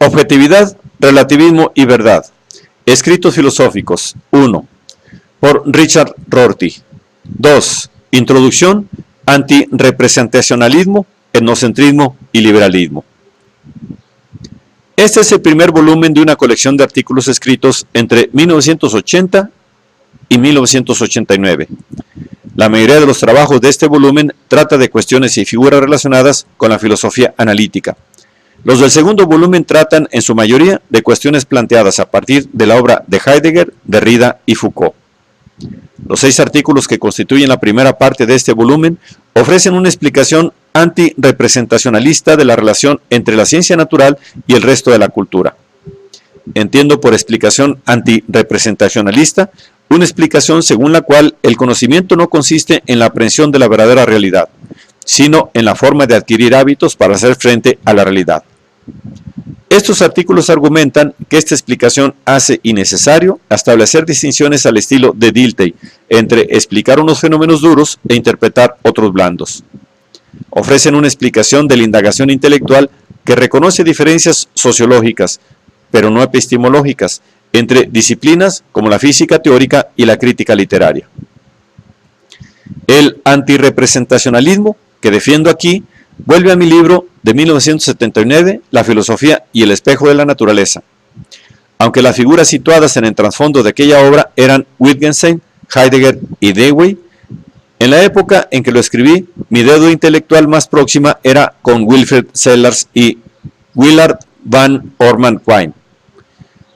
Objetividad, relativismo y verdad. Escritos filosóficos. 1. Por Richard Rorty. 2. Introducción, antirrepresentacionalismo, etnocentrismo y liberalismo. Este es el primer volumen de una colección de artículos escritos entre 1980 y 1989. La mayoría de los trabajos de este volumen trata de cuestiones y figuras relacionadas con la filosofía analítica. Los del segundo volumen tratan en su mayoría de cuestiones planteadas a partir de la obra de Heidegger, Derrida y Foucault. Los 6 artículos que constituyen la primera parte de este volumen ofrecen una explicación antirrepresentacionalista de la relación entre la ciencia natural y el resto de la cultura. Entiendo por explicación antirrepresentacionalista una explicación según la cual el conocimiento no consiste en la aprehensión de la verdadera realidad, sino en la forma de adquirir hábitos para hacer frente a la realidad. Estos artículos argumentan que esta explicación hace innecesario establecer distinciones al estilo de Dilthey entre explicar unos fenómenos duros e interpretar otros blandos. Ofrecen una explicación de la indagación intelectual que reconoce diferencias sociológicas, pero no epistemológicas, entre disciplinas como la física teórica y la crítica literaria. El antirrepresentacionalismo que defiendo aquí vuelve a mi libro de 1979, La filosofía y el espejo de la naturaleza. Aunque las figuras situadas en el trasfondo de aquella obra eran Wittgenstein, Heidegger y Dewey, en la época en que lo escribí, mi deuda intelectual más próxima era con Wilfred Sellars y Willard Van Orman Quine.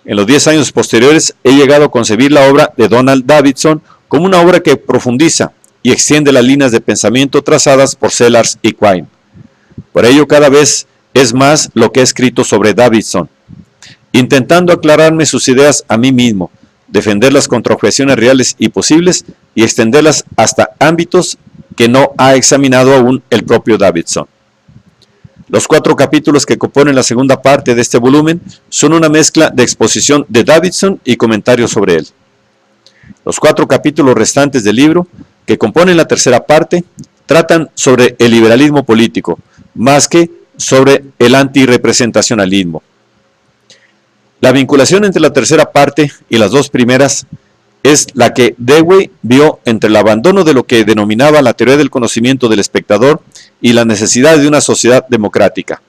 En los 10 años posteriores he llegado a concebir la obra de Donald Davidson como una obra que profundiza y extiende las líneas de pensamiento trazadas por Sellars y Quine. Por ello, cada vez es más lo que he escrito sobre Davidson, intentando aclararme sus ideas a mí mismo, defenderlas contra objeciones reales y posibles y extenderlas hasta ámbitos que no ha examinado aún el propio Davidson. Los 4 capítulos que componen la segunda parte de este volumen son una mezcla de exposición de Davidson y comentarios sobre él. Los 4 capítulos restantes del libro, que componen la tercera parte, tratan sobre el liberalismo político, más que sobre el antirrepresentacionalismo. La vinculación entre la tercera parte y las 2 primeras es la que Dewey vio entre el abandono de lo que denominaba la teoría del conocimiento del espectador y la necesidad de una sociedad democrática.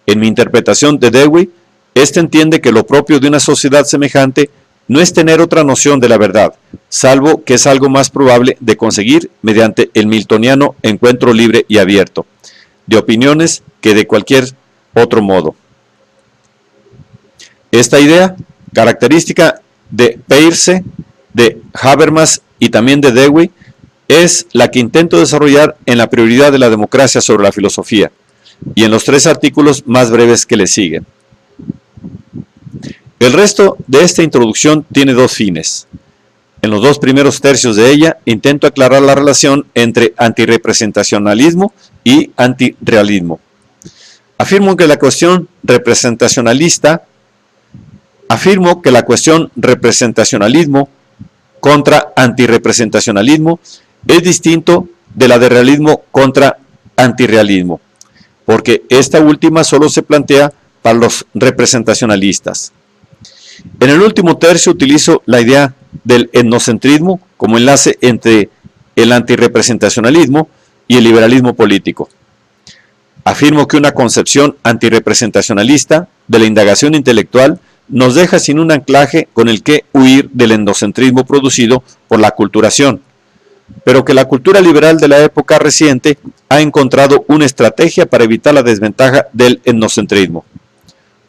En mi interpretación de Dewey, éste entiende que lo propio de una sociedad semejante no es tener otra noción de la verdad, salvo que es algo más probable de conseguir mediante el miltoniano encuentro libre y abierto, de opiniones que de cualquier otro modo. Esta idea, característica de Peirce, de Habermas y también de Dewey, es la que intento desarrollar en la prioridad de la democracia sobre la filosofía y en los 3 artículos más breves que le siguen. El resto de esta introducción tiene 2 fines. En los 2 primeros tercios de ella intento aclarar la relación entre antirrepresentacionalismo y antirrealismo. Afirmo que la cuestión representacionalismo contra antirrepresentacionalismo es distinto de la de realismo contra antirrealismo, porque esta última solo se plantea para los representacionalistas. En el último tercio utilizo la idea del etnocentrismo como enlace entre el antirrepresentacionalismo y el liberalismo político. Afirmo que una concepción antirrepresentacionalista de la indagación intelectual nos deja sin un anclaje con el que huir del etnocentrismo producido por la aculturación, pero que la cultura liberal de la época reciente ha encontrado una estrategia para evitar la desventaja del etnocentrismo.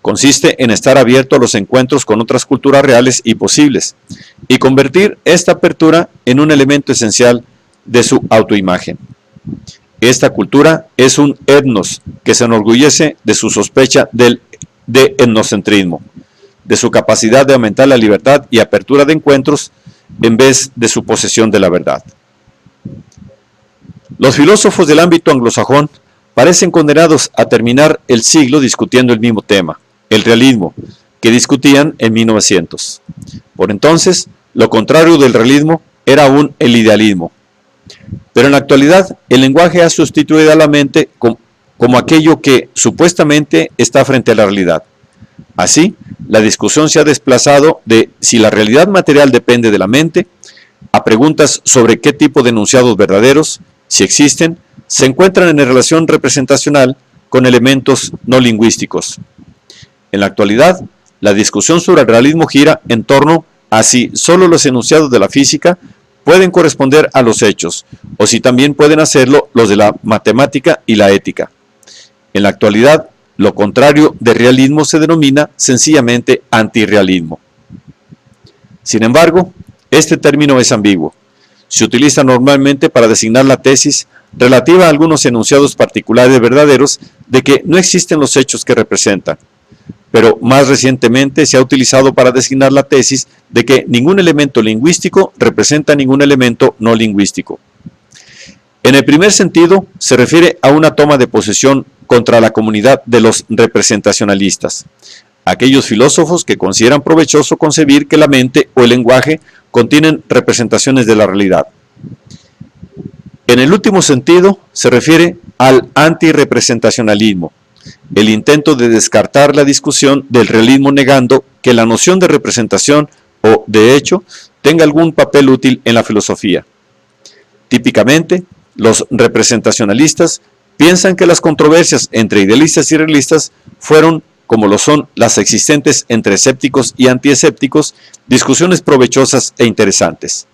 Consiste en estar abierto a los encuentros con otras culturas reales y posibles, y convertir esta apertura en un elemento esencial de su autoimagen. Esta cultura es un etnos que se enorgullece de su sospecha de etnocentrismo, de su capacidad de aumentar la libertad y apertura de encuentros en vez de su posesión de la verdad. Los filósofos del ámbito anglosajón parecen condenados a terminar el siglo discutiendo el mismo tema, el realismo, que discutían en 1900. Por entonces, lo contrario del realismo era aún el idealismo. Pero en la actualidad, el lenguaje ha sustituido a la mente como aquello que supuestamente está frente a la realidad. Así, la discusión se ha desplazado de si la realidad material depende de la mente, a preguntas sobre qué tipo de enunciados verdaderos, si existen, se encuentran en relación representacional con elementos no lingüísticos. En la actualidad, la discusión sobre el realismo gira en torno a si solo los enunciados de la física pueden corresponder a los hechos, o si también pueden hacerlo los de la matemática y la ética. En la actualidad, lo contrario de realismo se denomina sencillamente antirrealismo. Sin embargo, este término es ambiguo. Se utiliza normalmente para designar la tesis relativa a algunos enunciados particulares verdaderos de que no existen los hechos que representan, pero más recientemente se ha utilizado para designar la tesis de que ningún elemento lingüístico representa ningún elemento no lingüístico. En el primer sentido, se refiere a una toma de posesión contra la comunidad de los representacionalistas, aquellos filósofos que consideran provechoso concebir que la mente o el lenguaje contienen representaciones de la realidad. En el último sentido, se refiere al antirrepresentacionalismo, el intento de descartar la discusión del realismo negando que la noción de representación o de hecho tenga algún papel útil en la filosofía. Típicamente, los representacionalistas piensan que las controversias entre idealistas y realistas fueron, como lo son las existentes entre escépticos y antiescépticos, discusiones provechosas e interesantes.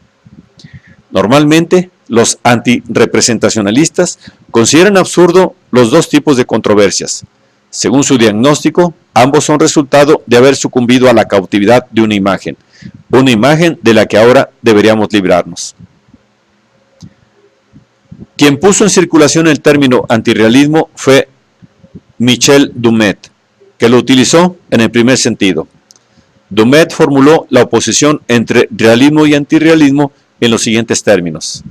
Normalmente, los antirrepresentacionalistas consideran absurdo los dos tipos de controversias. Según su diagnóstico, ambos son resultado de haber sucumbido a la cautividad de una imagen de la que ahora deberíamos librarnos. Quien puso en circulación el término antirrealismo fue Michel Dumet, que lo utilizó en el primer sentido. Dumet formuló la oposición entre realismo y antirrealismo en los siguientes términos.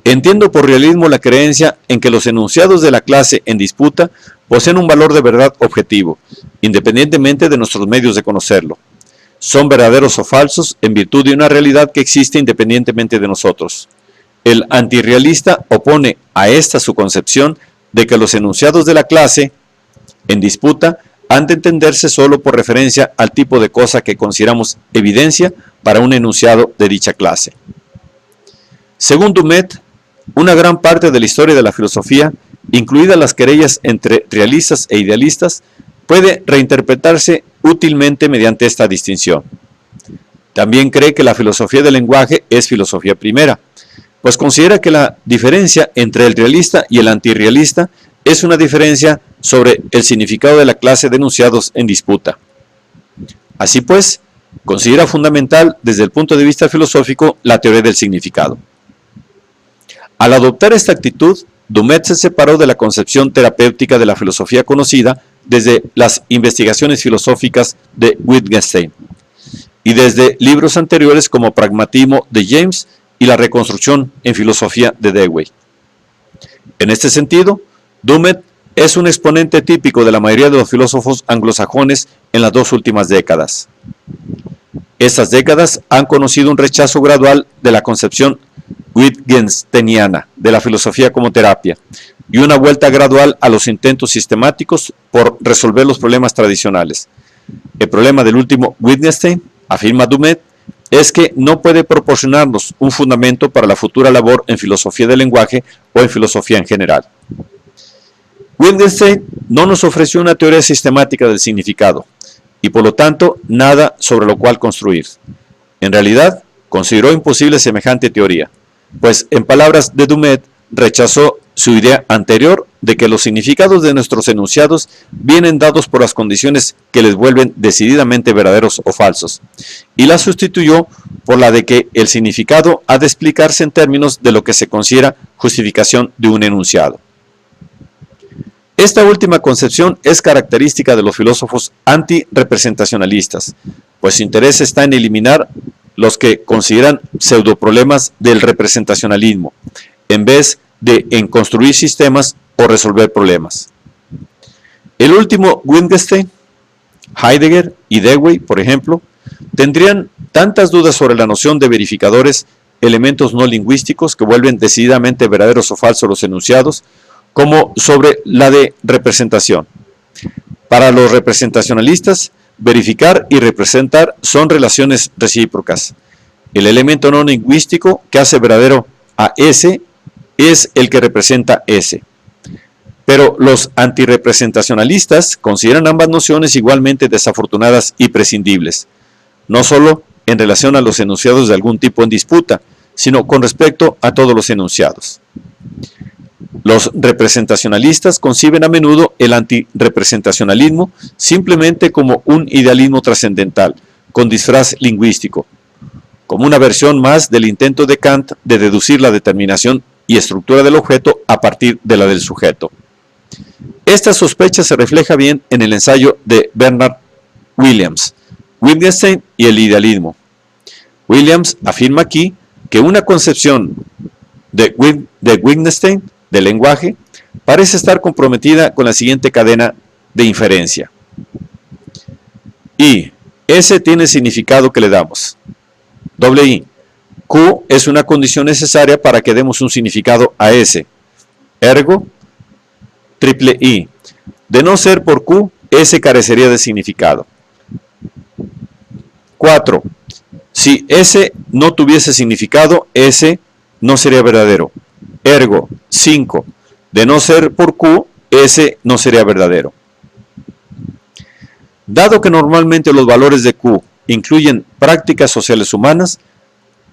Entiendo por realismo la creencia en que los enunciados de la clase en disputa poseen un valor de verdad objetivo, independientemente de nuestros medios de conocerlo. Son verdaderos o falsos en virtud de una realidad que existe independientemente de nosotros. El antirrealista opone a esta su concepción de que los enunciados de la clase en disputa han de entenderse solo por referencia al tipo de cosa que consideramos evidencia para un enunciado de dicha clase. Según Dumet, una gran parte de la historia de la filosofía, incluidas las querellas entre realistas e idealistas, puede reinterpretarse útilmente mediante esta distinción. También cree que la filosofía del lenguaje es filosofía primera, pues considera que la diferencia entre el realista y el antirrealista es una diferencia sobre el significado de la clase de enunciados en disputa. Así pues, considera fundamental desde el punto de vista filosófico la teoría del significado. Al adoptar esta actitud, Dumet se separó de la concepción terapéutica de la filosofía conocida desde las investigaciones filosóficas de Wittgenstein y desde libros anteriores como Pragmatismo de James y La reconstrucción en filosofía de Dewey. En este sentido, Dumet es un exponente típico de la mayoría de los filósofos anglosajones en las dos últimas décadas. Estas décadas han conocido un rechazo gradual de la concepción wittgensteiniana de la filosofía como terapia y una vuelta gradual a los intentos sistemáticos por resolver los problemas tradicionales. El problema del último Wittgenstein, afirma Dumet, es que no puede proporcionarnos un fundamento para la futura labor en filosofía del lenguaje o en filosofía en general. Wittgenstein no nos ofreció una teoría sistemática del significado y por lo tanto nada sobre lo cual construir. En realidad, consideró imposible semejante teoría, pues en palabras de Dumet rechazó su idea anterior de que los significados de nuestros enunciados vienen dados por las condiciones que les vuelven decididamente verdaderos o falsos, y la sustituyó por la de que el significado ha de explicarse en términos de lo que se considera justificación de un enunciado. Esta última concepción es característica de los filósofos antirrepresentacionalistas, pues su interés está en eliminar los que consideran pseudoproblemas del representacionalismo, en vez de en construir sistemas o resolver problemas. El último Wittgenstein, Heidegger y Dewey, por ejemplo, tendrían tantas dudas sobre la noción de verificadores, elementos no lingüísticos que vuelven decididamente verdaderos o falsos los enunciados, como sobre la de representación. Para los representacionalistas, verificar y representar son relaciones recíprocas. El elemento no lingüístico que hace verdadero a S es el que representa S. Pero los antirrepresentacionalistas consideran ambas nociones igualmente desafortunadas y prescindibles, no solo en relación a los enunciados de algún tipo en disputa, sino con respecto a todos los enunciados. Los representacionalistas conciben a menudo el antirrepresentacionalismo simplemente como un idealismo trascendental, con disfraz lingüístico, como una versión más del intento de Kant de deducir la determinación y estructura del objeto a partir de la del sujeto. Esta sospecha se refleja bien en el ensayo de Bernard Williams, Wittgenstein y el idealismo. Williams afirma aquí que una concepción de Wittgenstein del lenguaje parece estar comprometida con la siguiente cadena de inferencia. I, S tiene el significado que le damos. I, Q es una condición necesaria para que demos un significado a S. Ergo, I, de no ser por Q, S carecería de significado. 4. Si S no tuviese significado, S no sería verdadero. Ergo, 5. De no ser por Q, S no sería verdadero. Dado que normalmente los valores de Q incluyen prácticas sociales humanas,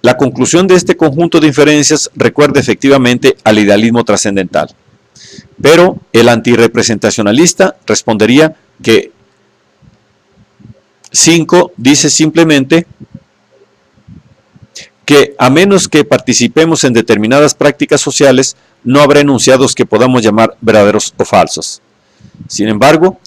la conclusión de este conjunto de inferencias recuerda efectivamente al idealismo trascendental. Pero el antirrepresentacionalista respondería que 5 dice simplemente que a menos que participemos en determinadas prácticas sociales, no habrá enunciados que podamos llamar verdaderos o falsos. Sin embargo,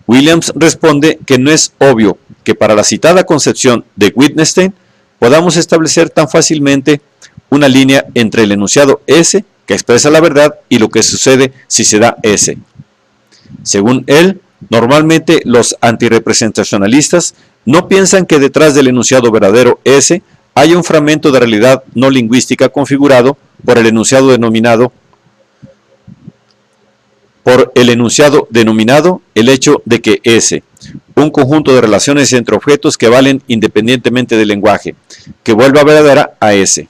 Williams responde que no es obvio que para la citada concepción de Wittgenstein podamos establecer tan fácilmente una línea entre el enunciado S, que expresa la verdad, y lo que sucede si se da S. Según él, normalmente los antirrepresentacionalistas no piensan que detrás del enunciado verdadero S hay un fragmento de realidad no lingüística configurado por el enunciado denominado el hecho de que S, un conjunto de relaciones entre objetos que valen independientemente del lenguaje, que vuelva verdadera a S.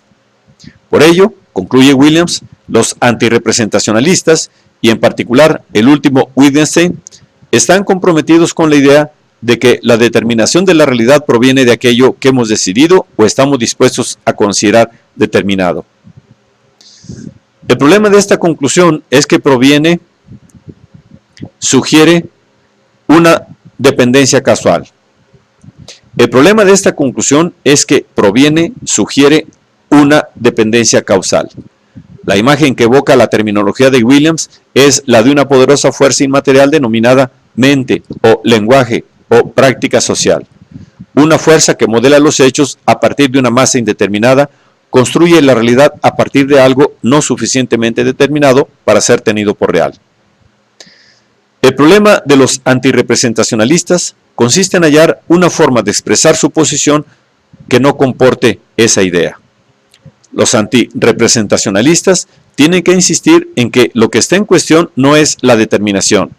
Por ello, concluye Williams, los antirrepresentacionalistas, y en particular el último Wittgenstein, están comprometidos con la idea de que la determinación de la realidad proviene de aquello que hemos decidido o estamos dispuestos a considerar determinado. El problema de esta conclusión es que sugiere una dependencia causal. El problema de esta conclusión es que sugiere una dependencia causal. La imagen que evoca la terminología de Williams es la de una poderosa fuerza inmaterial denominada mente o lenguaje o práctica social. Una fuerza que modela los hechos a partir de una masa indeterminada, construye la realidad a partir de algo no suficientemente determinado para ser tenido por real. El problema de los antirrepresentacionalistas consiste en hallar una forma de expresar su posición que no comporte esa idea. Los antirrepresentacionalistas tienen que insistir en que lo que está en cuestión no es la determinación,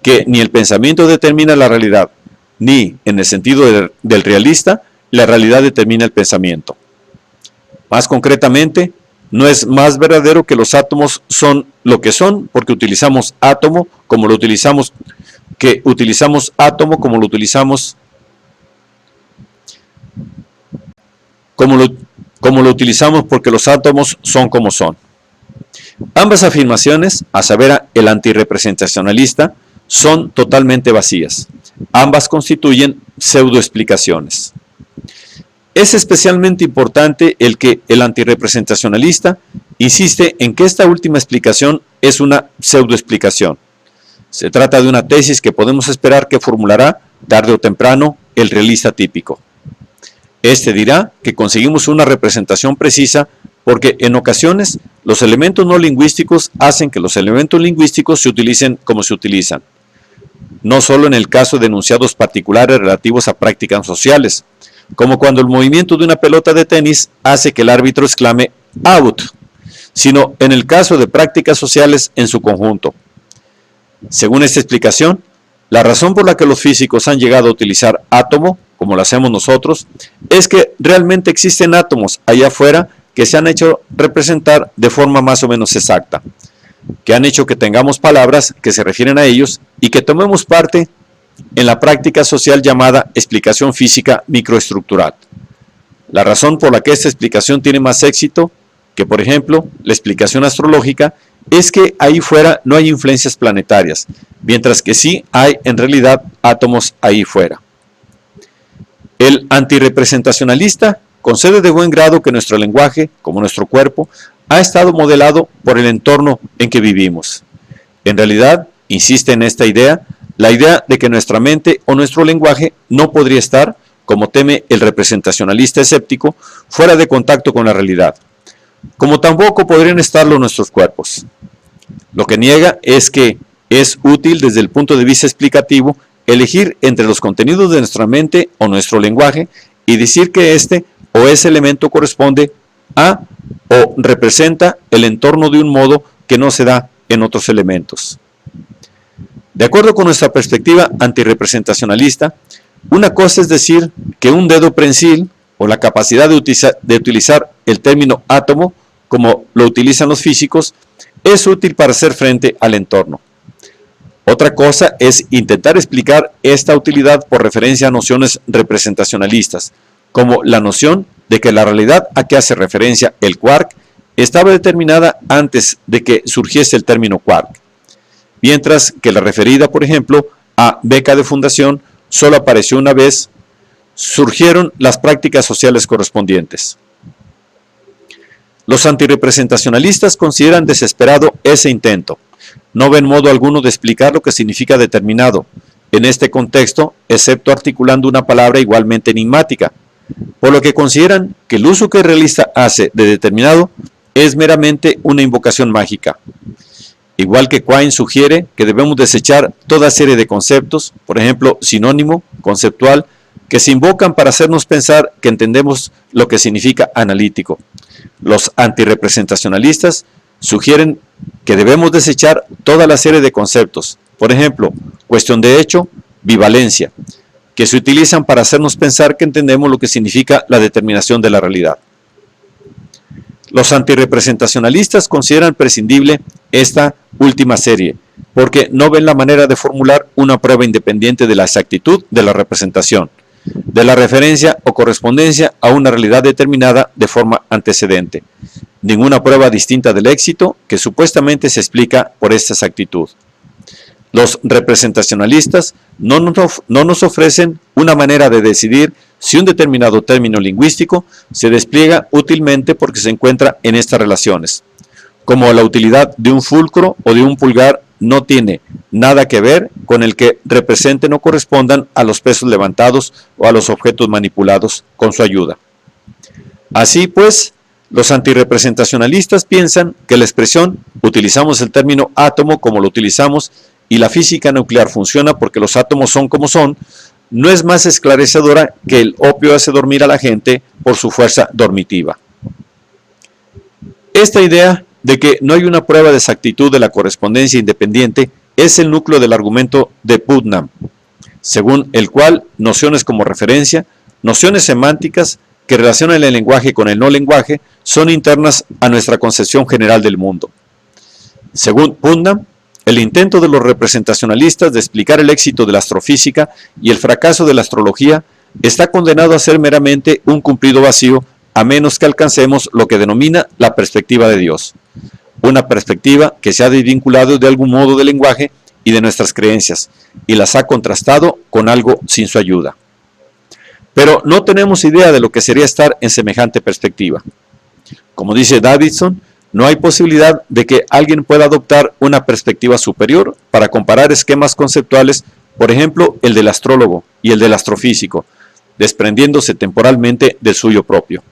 que ni el pensamiento determina la realidad, ni, en el sentido del realista, la realidad determina el pensamiento. Más concretamente, no es más verdadero que los átomos son lo que son porque utilizamos átomo como lo utilizamos, como lo utilizamos porque los átomos son como son. Ambas afirmaciones, a saber el antirrepresentacionalista, son totalmente vacías. Ambas constituyen pseudoexplicaciones. Es especialmente importante el que el antirrepresentacionalista insiste en que esta última explicación es una pseudoexplicación. Se trata de una tesis que podemos esperar que formulará, tarde o temprano, el realista típico. Este dirá que conseguimos una representación precisa porque en ocasiones los elementos no lingüísticos hacen que los elementos lingüísticos se utilicen como se utilizan. No solo en el caso de enunciados particulares relativos a prácticas sociales, como cuando el movimiento de una pelota de tenis hace que el árbitro exclame out, sino en el caso de prácticas sociales en su conjunto. Según esta explicación, La razón por la que los físicos han llegado a utilizar átomo, como lo hacemos nosotros, es que realmente existen átomos allá afuera que se han hecho representar de forma más o menos exacta, que han hecho que tengamos palabras que se refieren a ellos y que tomemos parte en la práctica social llamada explicación física microestructural. La razón por la que esta explicación tiene más éxito que, por ejemplo, la explicación astrológica es que ahí fuera no hay influencias planetarias, mientras que sí hay en realidad átomos ahí fuera. El antirrepresentacionalista concede de buen grado que nuestro lenguaje, como nuestro cuerpo, ha estado modelado por el entorno en que vivimos. En realidad, insiste en esta idea, la idea de que nuestra mente o nuestro lenguaje no podría estar, como teme el representacionalista escéptico, fuera de contacto con la realidad, como tampoco podrían estarlo nuestros cuerpos. Lo que niega es que es útil desde el punto de vista explicativo elegir entre los contenidos de nuestra mente o nuestro lenguaje y decir que este o ese elemento corresponde a o representa el entorno de un modo que no se da en otros elementos. De acuerdo con nuestra perspectiva antirrepresentacionalista, una cosa es decir que un dedo prensil o la capacidad de utilizar el término átomo, como lo utilizan los físicos, es útil para hacer frente al entorno. Otra cosa es intentar explicar esta utilidad por referencia a nociones representacionalistas, como la noción de que la realidad a que hace referencia el quark estaba determinada antes de que surgiese el término quark, mientras que la referida, por ejemplo, a beca de fundación solo apareció una vez, surgieron las prácticas sociales correspondientes. Los antirrepresentacionalistas consideran desesperado ese intento. No ven modo alguno de explicar lo que significa determinado en este contexto, excepto articulando una palabra igualmente enigmática, por lo que consideran que el uso que el realista hace de determinado es meramente una invocación mágica. Igual que Quine sugiere que debemos desechar toda serie de conceptos, por ejemplo, sinónimo, conceptual, que se invocan para hacernos pensar que entendemos lo que significa analítico. Los antirrepresentacionalistas sugieren que debemos desechar toda la serie de conceptos, por ejemplo, cuestión de hecho, bivalencia, que se utilizan para hacernos pensar que entendemos lo que significa la determinación de la realidad. Los antirrepresentacionalistas consideran prescindible esta última serie, porque no ven la manera de formular una prueba independiente de la exactitud de la representación, de la referencia o correspondencia a una realidad determinada de forma antecedente. Ninguna prueba distinta del éxito que supuestamente se explica por esta exactitud. Los representacionalistas no nos ofrecen una manera de decidir si un determinado término lingüístico se despliega útilmente porque se encuentra en estas relaciones, como la utilidad de un fulcro o de un pulgar no tiene nada que ver con el que representen o correspondan a los pesos levantados o a los objetos manipulados con su ayuda. Así pues, los antirrepresentacionalistas piensan que la expresión utilizamos el término átomo como lo utilizamos y la física nuclear funciona porque los átomos son como son, no es más esclarecedora que el opio hace dormir a la gente por su fuerza dormitiva. Esta idea de que no hay una prueba de exactitud de la correspondencia independiente es el núcleo del argumento de Putnam, según el cual nociones como referencia, nociones semánticas que relacionan el lenguaje con el no lenguaje, son internas a nuestra concepción general del mundo. Según Putnam, el intento de los representacionalistas de explicar el éxito de la astrofísica y el fracaso de la astrología está condenado a ser meramente un cumplido vacío a menos que alcancemos lo que denomina la perspectiva de Dios, una perspectiva que se ha desvinculado de algún modo del lenguaje y de nuestras creencias y las ha contrastado con algo sin su ayuda. Pero no tenemos idea de lo que sería estar en semejante perspectiva. Como dice Davidson, no hay posibilidad de que alguien pueda adoptar una perspectiva superior para comparar esquemas conceptuales, por ejemplo, el del astrólogo y el del astrofísico, desprendiéndose temporalmente del suyo propio.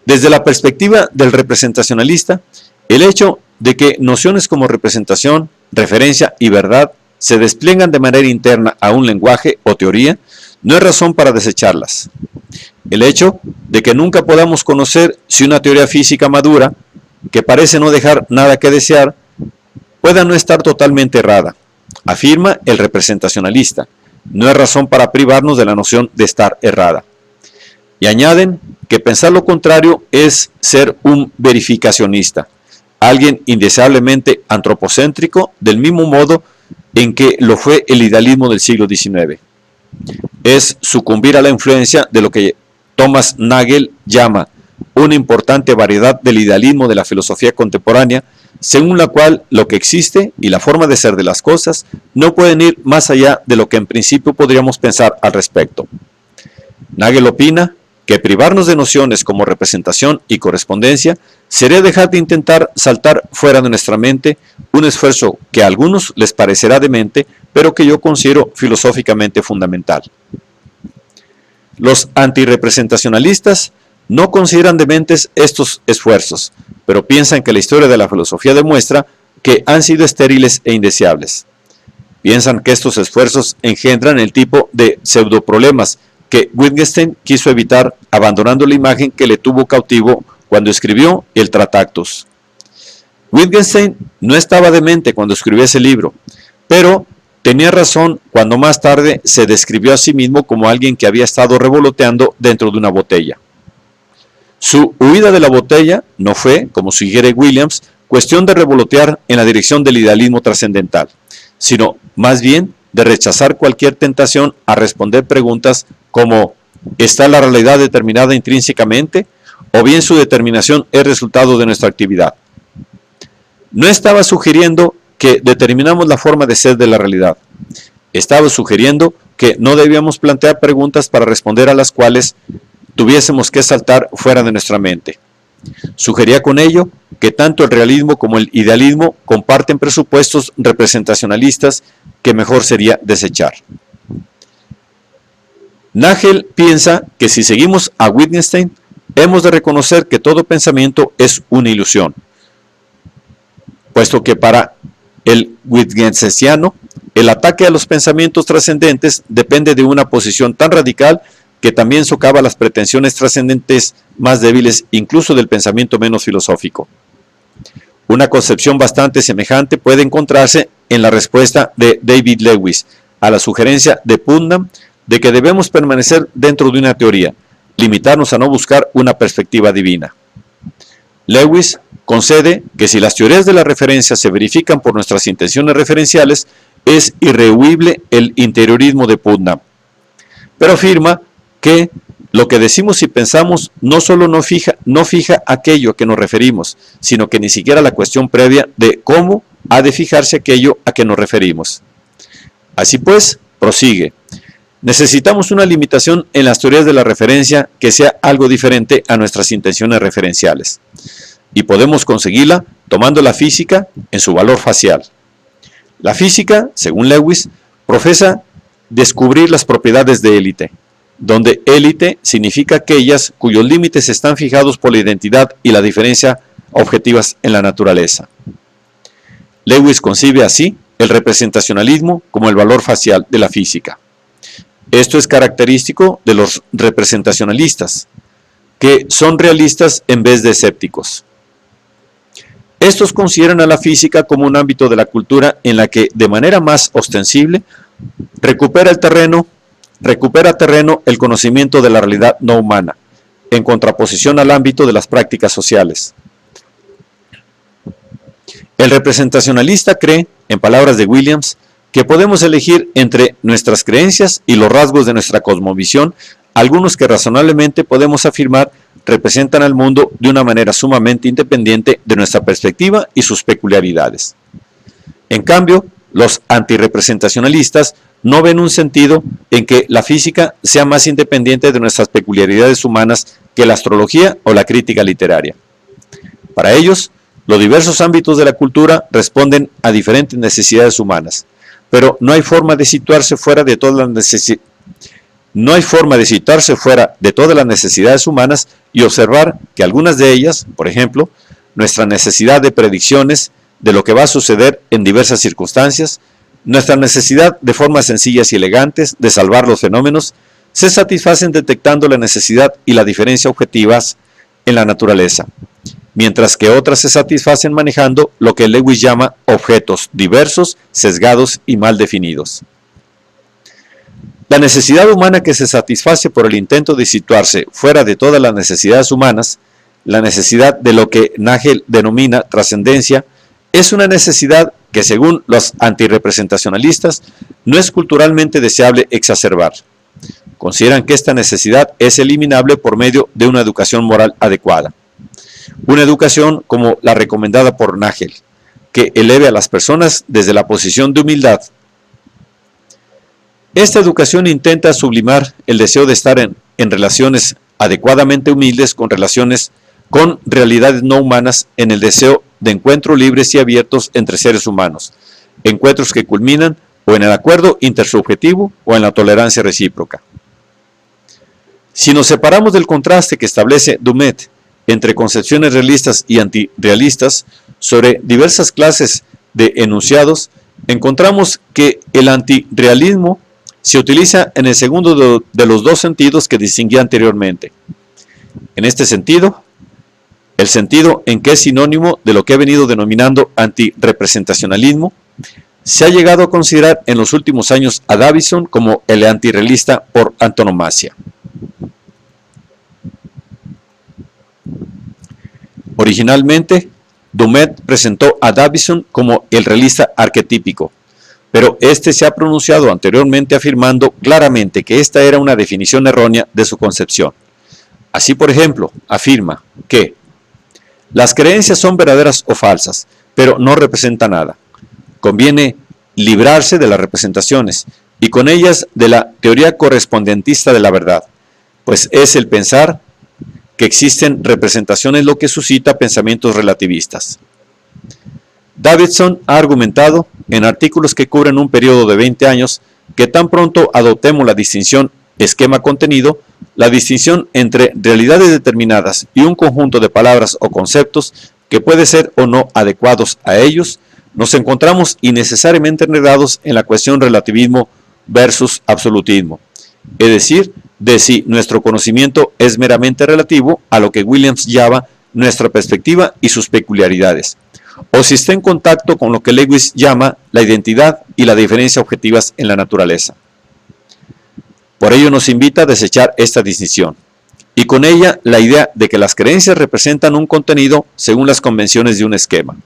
Desde la perspectiva del representacionalista, el hecho de que nociones como representación, referencia y verdad se despliegan de manera interna a un lenguaje o teoría no es razón para desecharlas. El hecho de que nunca podamos conocer si una teoría física madura, que parece no dejar nada que desear, pueda no estar totalmente errada, afirma el representacionalista, no es razón para privarnos de la noción de estar errada. Y añaden que pensar lo contrario es ser un verificacionista, alguien indeseablemente antropocéntrico, del mismo modo en que lo fue el idealismo del siglo XIX. Es sucumbir a la influencia de lo que Thomas Nagel llama una importante variedad del idealismo de la filosofía contemporánea, según la cual lo que existe y la forma de ser de las cosas no pueden ir más allá de lo que en principio podríamos pensar al respecto. Nagel opina que privarnos de nociones como representación y correspondencia sería dejar de intentar saltar fuera de nuestra mente un esfuerzo que a algunos les parecerá demente, pero que yo considero filosóficamente fundamental. Los antirrepresentacionalistas no consideran dementes estos esfuerzos, pero piensan que la historia de la filosofía demuestra que han sido estériles e indeseables. Piensan que estos esfuerzos engendran el tipo de pseudoproblemas que Wittgenstein quiso evitar abandonando la imagen que le tuvo cautivo cuando escribió el Tractatus. Wittgenstein no estaba demente cuando escribió ese libro, pero tenía razón cuando más tarde se describió a sí mismo como alguien que había estado revoloteando dentro de una botella. Su huida de la botella no fue, como sugiere Williams, cuestión de revolotear en la dirección del idealismo trascendental, sino más bien de rechazar cualquier tentación a responder preguntas como ¿está la realidad determinada intrínsecamente? ¿O bien su determinación es resultado de nuestra actividad? No estaba sugiriendo que determinamos la forma de ser de la realidad. Estaba sugiriendo que no debíamos plantear preguntas para responder a las cuales tuviésemos que saltar fuera de nuestra mente. Sugería con ello que tanto el realismo como el idealismo comparten presupuestos representacionalistas que mejor sería desechar. Nagel piensa que si seguimos a Wittgenstein, hemos de reconocer que todo pensamiento es una ilusión, puesto que para el Wittgensteiniano, el ataque a los pensamientos trascendentes depende de una posición tan radical que también socava las pretensiones trascendentes más débiles, incluso del pensamiento menos filosófico. Una concepción bastante semejante puede encontrarse en la respuesta de David Lewis a la sugerencia de Putnam de que debemos permanecer dentro de una teoría, limitarnos a no buscar una perspectiva divina. Lewis concede que si las teorías de la referencia se verifican por nuestras intenciones referenciales, es irrehuible el interiorismo de Putnam, pero afirma que lo que decimos y pensamos no solo no fija aquello a que nos referimos, sino que ni siquiera la cuestión previa de cómo ha de fijarse aquello a que nos referimos. Así pues, prosigue, necesitamos una limitación en las teorías de la referencia que sea algo diferente a nuestras intenciones referenciales, y podemos conseguirla tomando la física en su valor facial. La física, según Lewis, profesa descubrir las propiedades de élite, donde élite significa aquellas cuyos límites están fijados por la identidad y la diferencia objetivas en la naturaleza. Lewis concibe así el representacionalismo como el valor facial de la física. Esto es característico de los representacionalistas, que son realistas en vez de escépticos. Estos consideran a la física como un ámbito de la cultura en la que, de manera más ostensible, recupera terreno el conocimiento de la realidad no humana, en contraposición al ámbito de las prácticas sociales. El representacionalista cree, en palabras de Williams, que podemos elegir entre nuestras creencias y los rasgos de nuestra cosmovisión, algunos que razonablemente podemos afirmar representan al mundo de una manera sumamente independiente de nuestra perspectiva y sus peculiaridades. En cambio, los antirrepresentacionalistas no ven un sentido en que la física sea más independiente de nuestras peculiaridades humanas que la astrología o la crítica literaria. Para ellos, los diversos ámbitos de la cultura responden a diferentes necesidades humanas, pero no hay forma de situarse fuera de todas las necesidades humanas y observar que algunas de ellas, por ejemplo, nuestra necesidad de predicciones de lo que va a suceder en diversas circunstancias, nuestra necesidad de formas sencillas y elegantes de salvar los fenómenos, se satisfacen detectando la necesidad y la diferencia objetivas en la naturaleza. mientras que otras se satisfacen manejando lo que Lewis llama objetos diversos, sesgados y mal definidos. La necesidad humana que se satisface por el intento de situarse fuera de todas las necesidades humanas, la necesidad de lo que Nagel denomina trascendencia, es una necesidad que, según los antirrepresentacionalistas, no es culturalmente deseable exacerbar. Consideran que esta necesidad es eliminable por medio de una educación moral adecuada. Una educación como la recomendada por Nagel, que eleve a las personas desde la posición de humildad. Esta educación intenta sublimar el deseo de estar en relaciones adecuadamente humildes con realidades no humanas, en el deseo de encuentros libres y abiertos entre seres humanos, encuentros que culminan o en el acuerdo intersubjetivo o en la tolerancia recíproca. Si nos separamos del contraste que establece Dumet entre concepciones realistas y antirrealistas sobre diversas clases de enunciados, encontramos que el antirrealismo se utiliza en el segundo de los dos sentidos que distinguía anteriormente. En este sentido, el sentido en que es sinónimo de lo que he venido denominando antirrepresentacionalismo, se ha llegado a considerar en los últimos años a Davison como el antirrealista por antonomasia. Originalmente, Dumet presentó a Davison como el realista arquetípico, pero este se ha pronunciado anteriormente afirmando claramente que esta era una definición errónea de su concepción. Así, por ejemplo, afirma que las creencias son verdaderas o falsas, pero no representan nada. Conviene librarse de las representaciones y con ellas de la teoría correspondentista de la verdad, pues es el pensar que existen representaciones lo que suscita pensamientos relativistas. Davidson ha argumentado en artículos que cubren un periodo de 20 años que tan pronto adoptemos la distinción esquema-contenido, la distinción entre realidades determinadas y un conjunto de palabras o conceptos que puede ser o no adecuados a ellos, nos encontramos innecesariamente enredados en la cuestión relativismo versus absolutismo, es decir, de si nuestro conocimiento es meramente relativo a lo que Williams llama nuestra perspectiva y sus peculiaridades, o si está en contacto con lo que Lewis llama la identidad y la diferencia objetivas en la naturaleza. Por ello nos invita a desechar esta distinción, y con ella la idea de que las creencias representan un contenido según las convenciones de un esquema.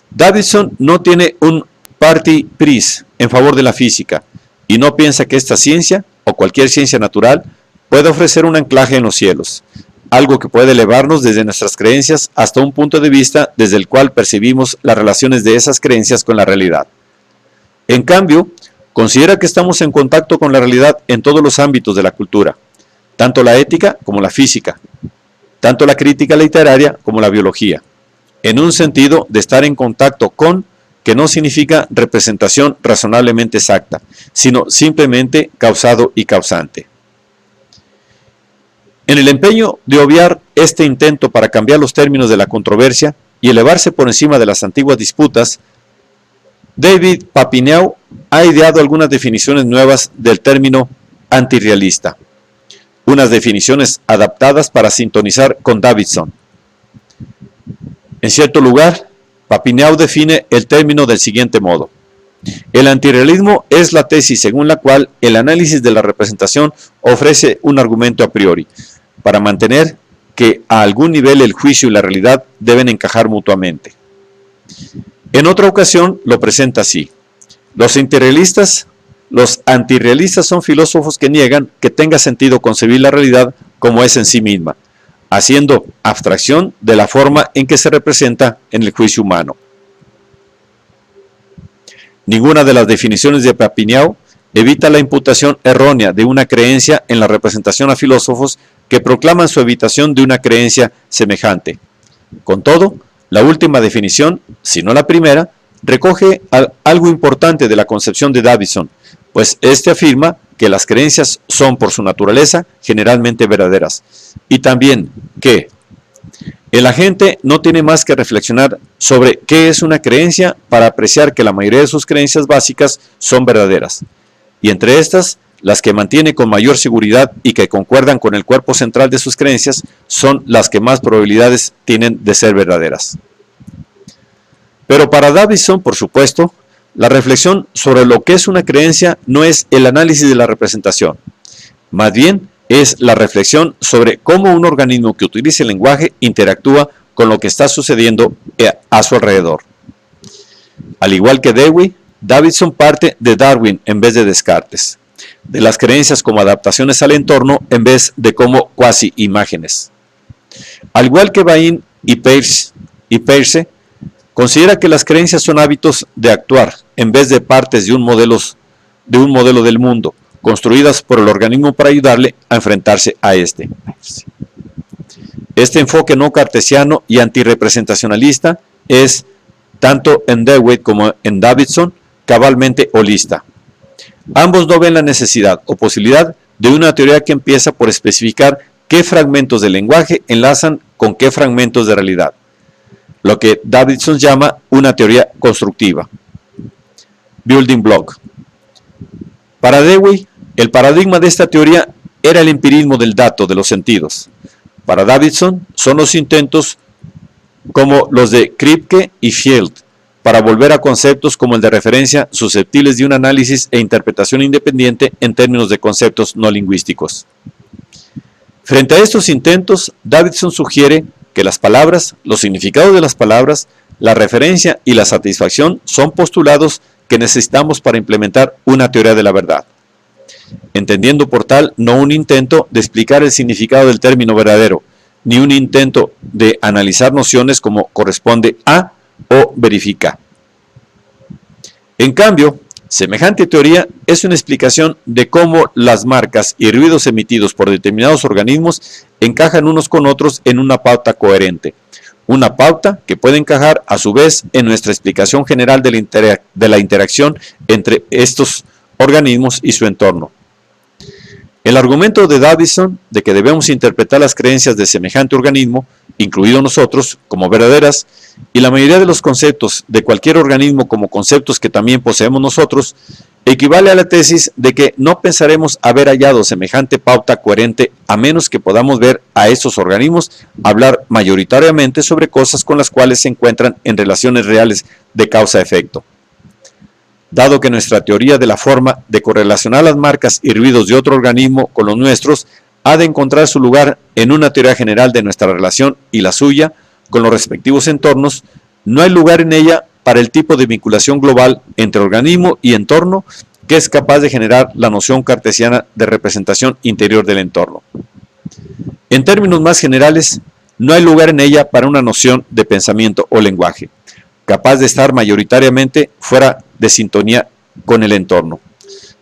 Davidson no tiene un parti pris en favor de la física, y no piensa que esta ciencia, o cualquier ciencia natural, puede ofrecer un anclaje en los cielos, algo que puede elevarnos desde nuestras creencias hasta un punto de vista desde el cual percibimos las relaciones de esas creencias con la realidad. En cambio, considera que estamos en contacto con la realidad en todos los ámbitos de la cultura, tanto la ética como la física, tanto la crítica literaria como la biología, en un sentido de estar en contacto con, que no significa representación razonablemente exacta, sino simplemente causado y causante. En el empeño de obviar este intento para cambiar los términos de la controversia y elevarse por encima de las antiguas disputas, David Papineau ha ideado algunas definiciones nuevas del término antirrealista, unas definiciones adaptadas para sintonizar con Davidson. En cierto lugar, Papineau define el término del siguiente modo: el antirrealismo es la tesis según la cual el análisis de la representación ofrece un argumento a priori, para mantener que a algún nivel el juicio y la realidad deben encajar mutuamente. En otra ocasión lo presenta así: los antirrealistas son filósofos que niegan que tenga sentido concebir la realidad como es en sí misma, haciendo abstracción de la forma en que se representa en el juicio humano. Ninguna de las definiciones de Papineau evita la imputación errónea de una creencia en la representación a filósofos que proclaman su evitación de una creencia semejante. Con todo, la última definición, si no la primera, recoge algo importante de la concepción de Davidson, pues éste afirma que las creencias son por su naturaleza generalmente verdaderas, y también que el agente no tiene más que reflexionar sobre qué es una creencia para apreciar que la mayoría de sus creencias básicas son verdaderas, y entre estas las que mantiene con mayor seguridad y que concuerdan con el cuerpo central de sus creencias, son las que más probabilidades tienen de ser verdaderas. Pero para Davidson, por supuesto, la reflexión sobre lo que es una creencia no es el análisis de la representación, más bien es la reflexión sobre cómo un organismo que utiliza el lenguaje interactúa con lo que está sucediendo a su alrededor. Al igual que Dewey, Davidson parte de Darwin en vez de Descartes, de las creencias como adaptaciones al entorno en vez de como cuasi imágenes. Al igual que Bain y Peirce, considera que las creencias son hábitos de actuar en vez de partes de un modelo del mundo, construidas por el organismo para ayudarle a enfrentarse a este. Este enfoque no cartesiano y antirrepresentacionalista es, tanto en Dewey como en Davidson, cabalmente holista. Ambos no ven la necesidad o posibilidad de una teoría que empieza por especificar qué fragmentos del lenguaje enlazan con qué fragmentos de realidad, lo que Davidson llama una teoría constructiva. Building block. Para Dewey, el paradigma de esta teoría era el empirismo del dato de los sentidos. Para Davidson, son los intentos como los de Kripke y Field para volver a conceptos como el de referencia susceptibles de un análisis e interpretación independiente en términos de conceptos no lingüísticos. Frente a estos intentos, Davidson sugiere que las palabras, los significados de las palabras, la referencia y la satisfacción son postulados que necesitamos para implementar una teoría de la verdad, entendiendo por tal no un intento de explicar el significado del término verdadero, ni un intento de analizar nociones como corresponde a o verifica. En cambio, semejante teoría es una explicación de cómo las marcas y ruidos emitidos por determinados organismos encajan unos con otros en una pauta coherente. Una pauta que puede encajar a su vez en nuestra explicación general de la interacción entre estos organismos y su entorno. El argumento de Davidson de que debemos interpretar las creencias de semejante organismo, incluido nosotros, como verdaderas, y la mayoría de los conceptos de cualquier organismo como conceptos que también poseemos nosotros, equivale a la tesis de que no pensaremos haber hallado semejante pauta coherente a menos que podamos ver a estos organismos hablar mayoritariamente sobre cosas con las cuales se encuentran en relaciones reales de causa-efecto. Dado que nuestra teoría de la forma de correlacionar las marcas y ruidos de otro organismo con los nuestros ha de encontrar su lugar en una teoría general de nuestra relación y la suya con los respectivos entornos, no hay lugar en ella para el tipo de vinculación global entre organismo y entorno que es capaz de generar la noción cartesiana de representación interior del entorno. En términos más generales, no hay lugar en ella para una noción de pensamiento o lenguaje, capaz de estar mayoritariamente fuera de sintonía con el entorno,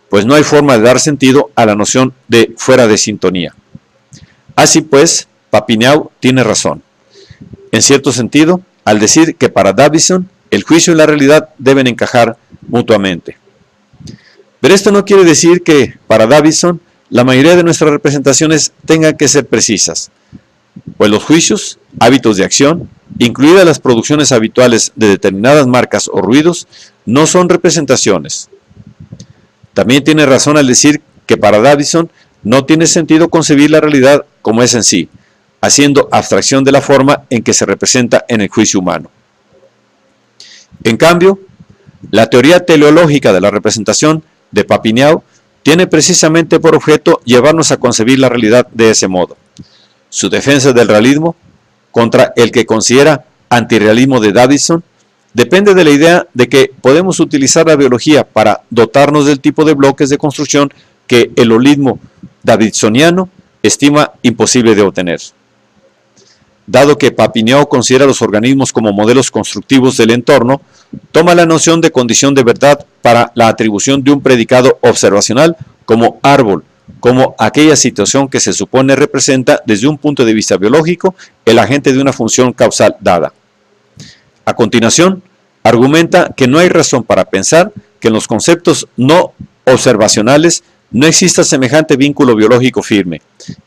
pues no hay forma de dar sentido a la noción de fuera de sintonía. Así pues, Papineau tiene razón, en cierto sentido, al decir que para Davidson el juicio y la realidad deben encajar mutuamente. Pero esto no quiere decir que, para Davidson, la mayoría de nuestras representaciones tengan que ser precisas, pues los juicios, hábitos de acción, incluidas las producciones habituales de determinadas marcas o ruidos, no son representaciones. También tiene razón al decir que para Davidson no tiene sentido concebir la realidad como es en sí, haciendo abstracción de la forma en que se representa en el juicio humano. En cambio, la teoría teleológica de la representación de Papineau tiene precisamente por objeto llevarnos a concebir la realidad de ese modo. Su defensa del realismo, contra el que considera antirrealismo de Davidson, depende de la idea de que podemos utilizar la biología para dotarnos del tipo de bloques de construcción que el holismo davidsoniano estima imposible de obtener. Dado que Papineau considera los organismos como modelos constructivos del entorno, toma la noción de condición de verdad para la atribución de un predicado observacional como árbol, como aquella situación que se supone representa desde un punto de vista biológico el agente de una función causal dada. A continuación, argumenta que no hay razón para pensar que en los conceptos no observacionales no exista semejante vínculo biológico firme,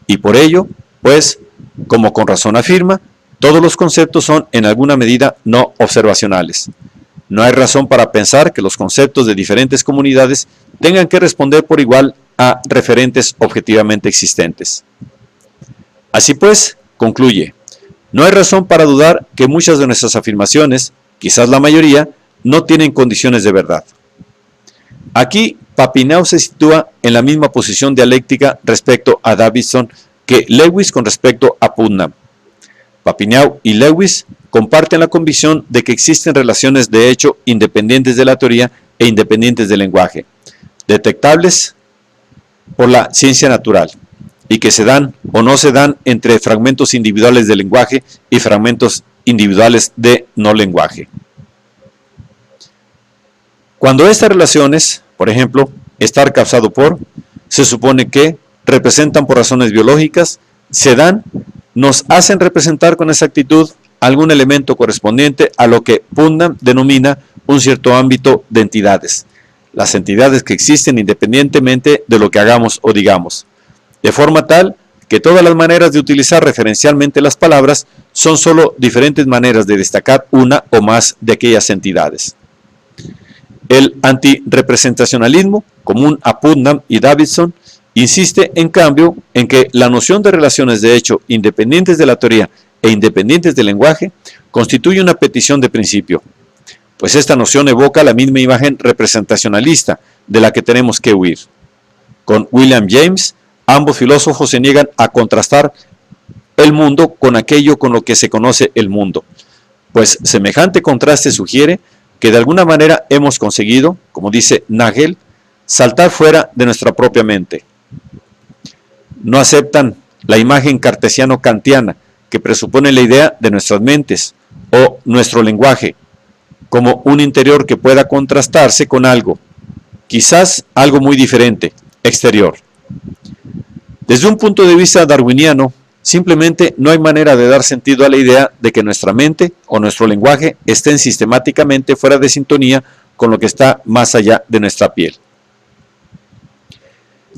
y por ello, pues, como con razón afirma, todos los conceptos son en alguna medida no observacionales. No hay razón para pensar que los conceptos de diferentes comunidades tengan que responder por igual a referentes objetivamente existentes. Así pues, concluye, no hay razón para dudar que muchas de nuestras afirmaciones, quizás la mayoría, no tienen condiciones de verdad. Aquí, Papineau se sitúa en la misma posición dialéctica respecto a Davidson que Lewis con respecto a Putnam. Papineau y Lewis comparten la convicción de que existen relaciones de hecho independientes de la teoría e independientes del lenguaje, detectables por la ciencia natural, y que se dan o no se dan entre fragmentos individuales del lenguaje y fragmentos individuales de no lenguaje. Cuando estas relaciones, por ejemplo, estar causado por, se supone que representan por razones biológicas, se dan, nos hacen representar con exactitud algún elemento correspondiente a lo que Putnam denomina un cierto ámbito de entidades, las entidades que existen independientemente de lo que hagamos o digamos, de forma tal que todas las maneras de utilizar referencialmente las palabras son solo diferentes maneras de destacar una o más de aquellas entidades. El antirrepresentacionalismo, común a Putnam y Davidson, insiste en cambio en que la noción de relaciones de hecho independientes de la teoría e independientes del lenguaje constituye una petición de principio, pues esta noción evoca la misma imagen representacionalista de la que tenemos que huir. Con William James, ambos filósofos se niegan a contrastar el mundo con aquello con lo que se conoce el mundo, pues semejante contraste sugiere que de alguna manera hemos conseguido, como dice Nagel, saltar fuera de nuestra propia mente. No aceptan la imagen cartesiano-kantiana que presupone la idea de nuestras mentes o nuestro lenguaje como un interior que pueda contrastarse con algo, quizás algo muy diferente, exterior. Desde un punto de vista darwiniano, simplemente no hay manera de dar sentido a la idea de que nuestra mente o nuestro lenguaje estén sistemáticamente fuera de sintonía con lo que está más allá de nuestra piel.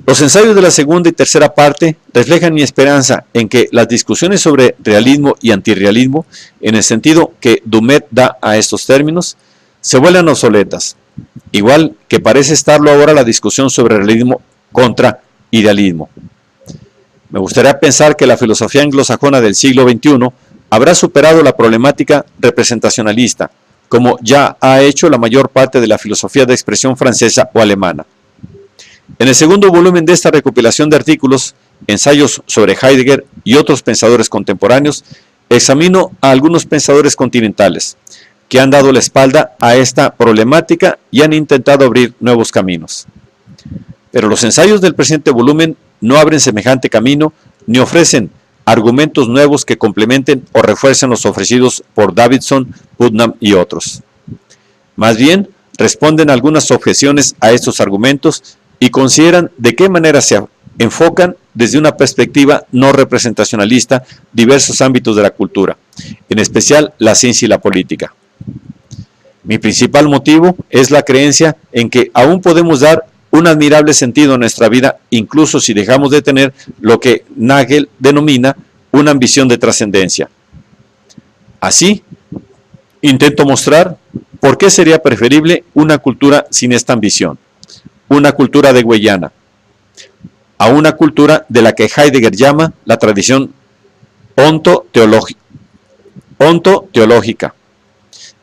Los ensayos de la segunda y tercera parte reflejan mi esperanza en que las discusiones sobre realismo y antirrealismo, en el sentido que Dumet da a estos términos, se vuelvan obsoletas, igual que parece estarlo ahora la discusión sobre realismo contra idealismo. Me gustaría pensar que la filosofía anglosajona del siglo XXI habrá superado la problemática representacionalista, como ya ha hecho la mayor parte de la filosofía de expresión francesa o alemana. En el segundo volumen de esta recopilación de artículos, ensayos sobre Heidegger y otros pensadores contemporáneos, examino a algunos pensadores continentales que han dado la espalda a esta problemática y han intentado abrir nuevos caminos. Pero los ensayos del presente volumen no abren semejante camino ni ofrecen argumentos nuevos que complementen o refuercen los ofrecidos por Davidson, Putnam y otros. Más bien, responden algunas objeciones a estos argumentos y consideran de qué manera se enfocan desde una perspectiva no representacionalista diversos ámbitos de la cultura, en especial la ciencia y la política. Mi principal motivo es la creencia en que aún podemos dar un admirable sentido a nuestra vida, incluso si dejamos de tener lo que Nagel denomina una ambición de trascendencia. Así, intento mostrar por qué sería preferible una cultura sin esta ambición, una cultura hegeliana, a una cultura de la que Heidegger llama la tradición ontoteológica.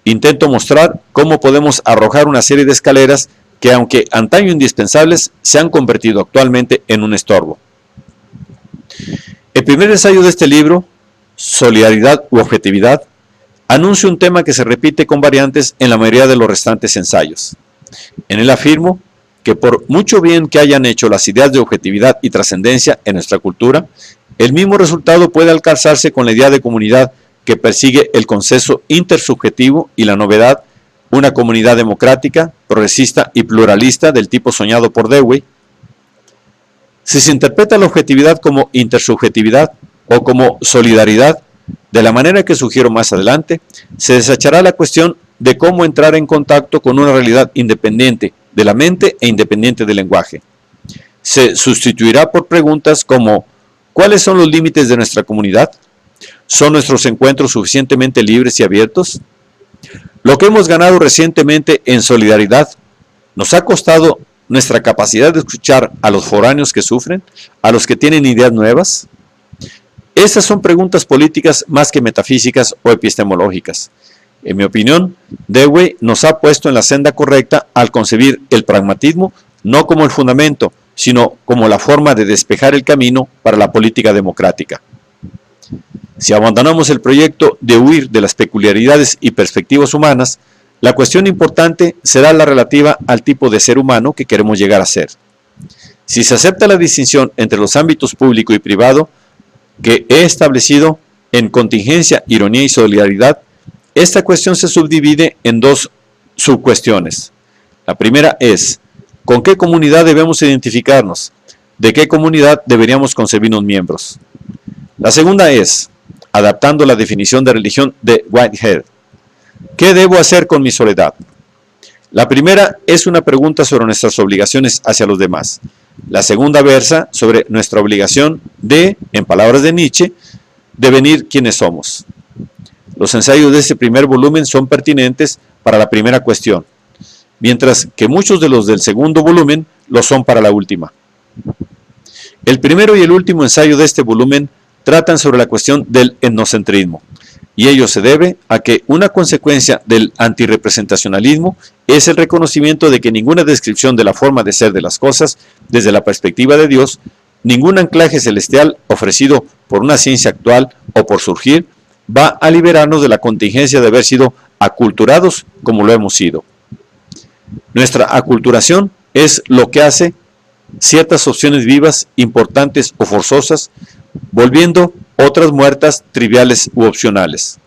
Intento mostrar cómo podemos arrojar una serie de escaleras que, aunque antaño indispensables, se han convertido actualmente en un estorbo. El primer ensayo de este libro, Solidaridad u Objetividad, anuncia un tema que se repite con variantes en la mayoría de los restantes ensayos. En él afirmo que por mucho bien que hayan hecho las ideas de objetividad y trascendencia en nuestra cultura, el mismo resultado puede alcanzarse con la idea de comunidad que persigue el consenso intersubjetivo y la novedad, una comunidad democrática, progresista y pluralista del tipo soñado por Dewey. Si se interpreta la objetividad como intersubjetividad o como solidaridad, de la manera que sugiero más adelante, se desechará la cuestión de cómo entrar en contacto con una realidad independiente de la mente e independiente del lenguaje. Se sustituirá por preguntas como ¿cuáles son los límites de nuestra comunidad? ¿Son nuestros encuentros suficientemente libres y abiertos? Lo que hemos ganado recientemente en solidaridad nos ha costado nuestra capacidad de escuchar a los foráneos que sufren, a los que tienen ideas nuevas? Estas son preguntas políticas más que metafísicas o epistemológicas. En mi opinión, Dewey nos ha puesto en la senda correcta al concebir el pragmatismo no como el fundamento, sino como la forma de despejar el camino para la política democrática. Si abandonamos el proyecto de huir de las peculiaridades y perspectivas humanas, la cuestión importante será la relativa al tipo de ser humano que queremos llegar a ser. Si se acepta la distinción entre los ámbitos público y privado que he establecido en contingencia, ironía y solidaridad, esta cuestión se subdivide en dos subcuestiones. La primera es, ¿con qué comunidad debemos identificarnos? ¿De qué comunidad deberíamos concebirnos miembros? La segunda es, adaptando la definición de religión de Whitehead, ¿qué debo hacer con mi soledad? La primera es una pregunta sobre nuestras obligaciones hacia los demás. La segunda versa sobre nuestra obligación de, en palabras de Nietzsche, devenir quienes somos. Los ensayos de este primer volumen son pertinentes para la primera cuestión, mientras que muchos de los del segundo volumen lo son para la última. El primero y el último ensayo de este volumen tratan sobre la cuestión del etnocentrismo, y ello se debe a que una consecuencia del antirrepresentacionalismo es el reconocimiento de que ninguna descripción de la forma de ser de las cosas desde la perspectiva de Dios, ningún anclaje celestial ofrecido por una ciencia actual o por surgir, va a liberarnos de la contingencia de haber sido aculturados como lo hemos sido. Nuestra aculturación es lo que hace ciertas opciones vivas, importantes o forzosas, volviendo otras muertas, triviales u opcionales.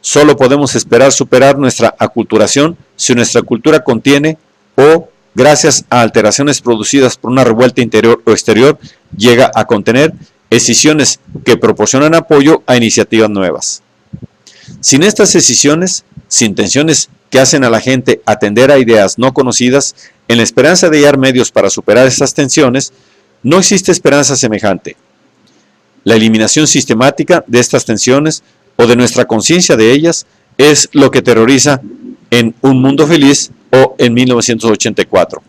Solo podemos esperar superar nuestra aculturación si nuestra cultura contiene o, gracias a alteraciones producidas por una revuelta interior o exterior, llega a contener escisiones que proporcionan apoyo a iniciativas nuevas. Sin estas escisiones, sin tensiones que hacen a la gente atender a ideas no conocidas, en la esperanza de hallar medios para superar estas tensiones, no existe esperanza semejante. La eliminación sistemática de estas tensiones o de nuestra conciencia de ellas es lo que terroriza en Un Mundo Feliz o en 1984.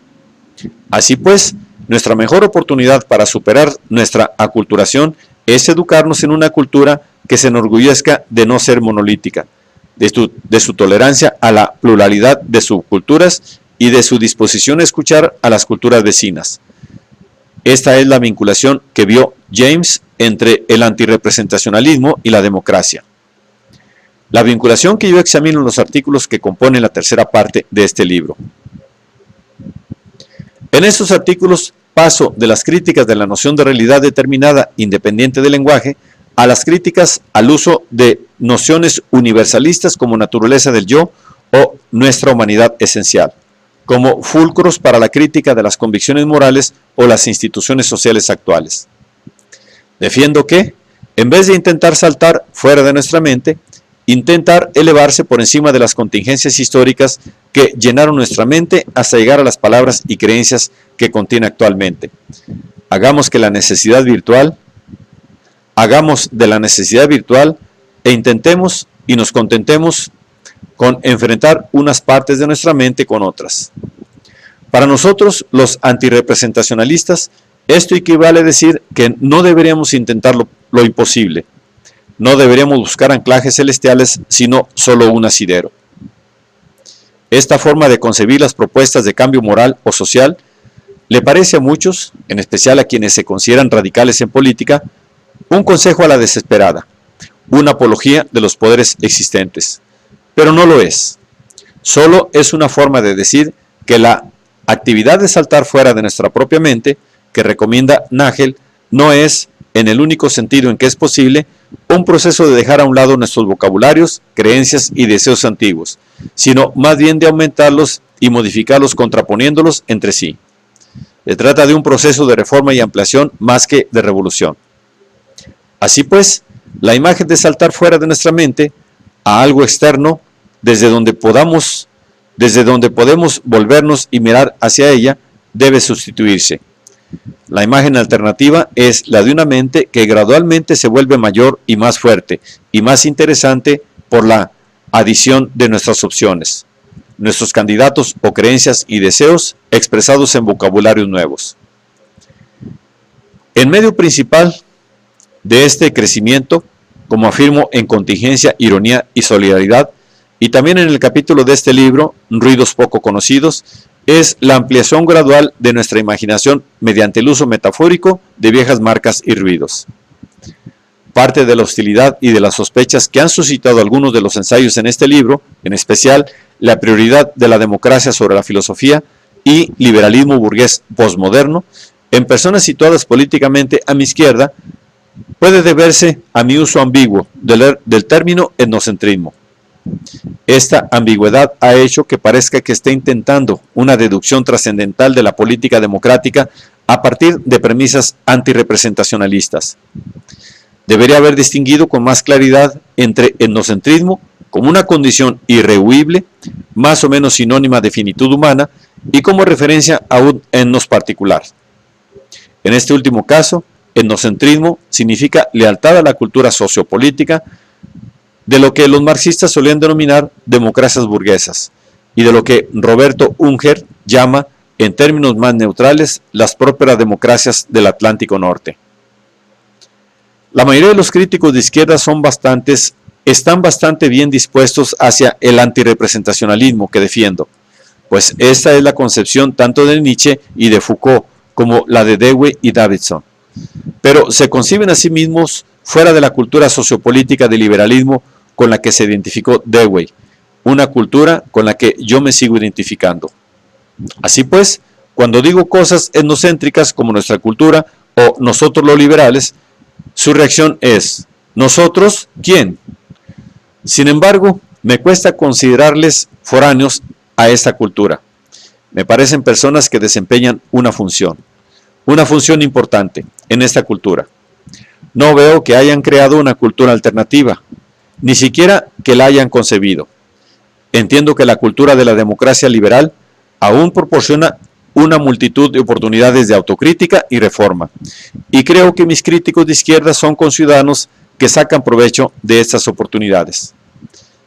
Así pues, nuestra mejor oportunidad para superar nuestra aculturación es educarnos en una cultura que se enorgullezca de no ser monolítica, de su tolerancia a la pluralidad de subculturas y de su disposición a escuchar a las culturas vecinas. Esta es la vinculación que vio James entre el antirrepresentacionalismo y la democracia. La vinculación que yo examino en los artículos que componen la tercera parte de este libro. En estos artículos paso de las críticas de la noción de realidad determinada independiente del lenguaje a las críticas al uso de nociones universalistas como naturaleza del yo o nuestra humanidad esencial, como fulcros para la crítica de las convicciones morales o las instituciones sociales actuales. Defiendo que, en vez de intentar saltar fuera de nuestra mente, intentar elevarse por encima de las contingencias históricas que llenaron nuestra mente hasta llegar a las palabras y creencias que contiene actualmente. Hagamos de la necesidad virtual e intentemos y nos contentemos con enfrentar unas partes de nuestra mente con otras. Para nosotros, los antirrepresentacionalistas, esto equivale a decir que no deberíamos intentar lo imposible. No deberíamos buscar anclajes celestiales, sino solo un asidero. Esta forma de concebir las propuestas de cambio moral o social le parece a muchos, en especial a quienes se consideran radicales en política, un consejo a la desesperada, una apología de los poderes existentes. Pero no lo es. Solo es una forma de decir que la actividad de saltar fuera de nuestra propia mente, que recomienda Nagel, no es, en el único sentido en que es posible, un proceso de dejar a un lado nuestros vocabularios, creencias y deseos antiguos, sino más bien de aumentarlos y modificarlos contraponiéndolos entre sí. Se trata de un proceso de reforma y ampliación más que de revolución. Así pues, la imagen de saltar fuera de nuestra mente a algo externo, desde donde podemos volvernos y mirar hacia ella, debe sustituirse. La imagen alternativa es la de una mente que gradualmente se vuelve mayor y más fuerte y más interesante por la adición de nuestras opciones. nuestros candidatos o creencias y deseos expresados en vocabularios nuevos. El medio principal de este crecimiento, como afirmo en Contingencia, Ironía y Solidaridad, y también en el capítulo de este libro, Ruidos poco conocidos, es la ampliación gradual de nuestra imaginación mediante el uso metafórico de viejas marcas y ruidos. Parte de la hostilidad y de las sospechas que han suscitado algunos de los ensayos en este libro, en especial la prioridad de la democracia sobre la filosofía y liberalismo burgués postmoderno, en personas situadas políticamente a mi izquierda, puede deberse a mi uso ambiguo del término etnocentrismo. Esta ambigüedad ha hecho que parezca que esté intentando una deducción trascendental de la política democrática a partir de premisas antirrepresentacionalistas. Debería haber distinguido con más claridad entre etnocentrismo como una condición irrehuible, más o menos sinónima de finitud humana, y como referencia a un etnos particular. En este último caso, etnocentrismo significa lealtad a la cultura sociopolítica de lo que los marxistas solían denominar democracias burguesas, y de lo que Roberto Unger llama, en términos más neutrales, las prósperas democracias del Atlántico Norte. La mayoría de los críticos de izquierda están bastante bien dispuestos hacia el antirrepresentacionalismo que defiendo, pues esta es la concepción tanto de Nietzsche y de Foucault como la de Dewey y Davidson, pero se conciben a sí mismos fuera de la cultura sociopolítica del liberalismo con la que se identificó Dewey, una cultura con la que yo me sigo identificando. Así pues, cuando digo cosas etnocéntricas como nuestra cultura o nosotros los liberales, su reacción es, ¿nosotros quién? Sin embargo, me cuesta considerarles foráneos a esta cultura. Me parecen personas que desempeñan una función importante en esta cultura. No veo que hayan creado una cultura alternativa, ni siquiera que la hayan concebido. Entiendo que la cultura de la democracia liberal aún proporciona una multitud de oportunidades de autocrítica y reforma, y creo que mis críticos de izquierda son conciudadanos que sacan provecho de estas oportunidades.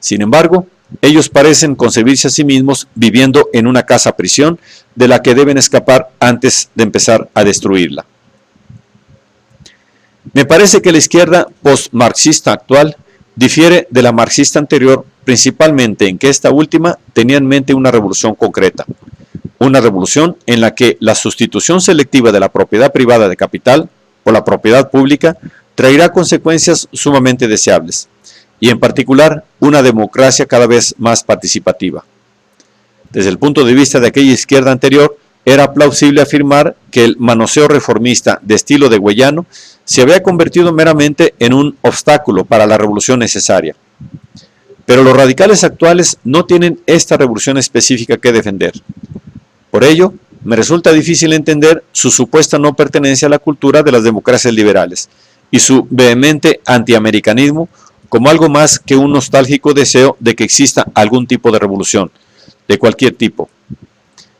Sin embargo, ellos parecen concebirse a sí mismos viviendo en una casa-prisión de la que deben escapar antes de empezar a destruirla. Me parece que la izquierda post-marxista actual difiere de la marxista anterior principalmente en que esta última tenía en mente una revolución concreta, una revolución en la que la sustitución selectiva de la propiedad privada de capital por la propiedad pública traerá consecuencias sumamente deseables, y en particular una democracia cada vez más participativa. Desde el punto de vista de aquella izquierda anterior, era plausible afirmar que el manoseo reformista de estilo deweyano se había convertido meramente en un obstáculo para la revolución necesaria. Pero los radicales actuales no tienen esta revolución específica que defender. Por ello, me resulta difícil entender su supuesta no pertenencia a la cultura de las democracias liberales y su vehemente antiamericanismo como algo más que un nostálgico deseo de que exista algún tipo de revolución, de cualquier tipo.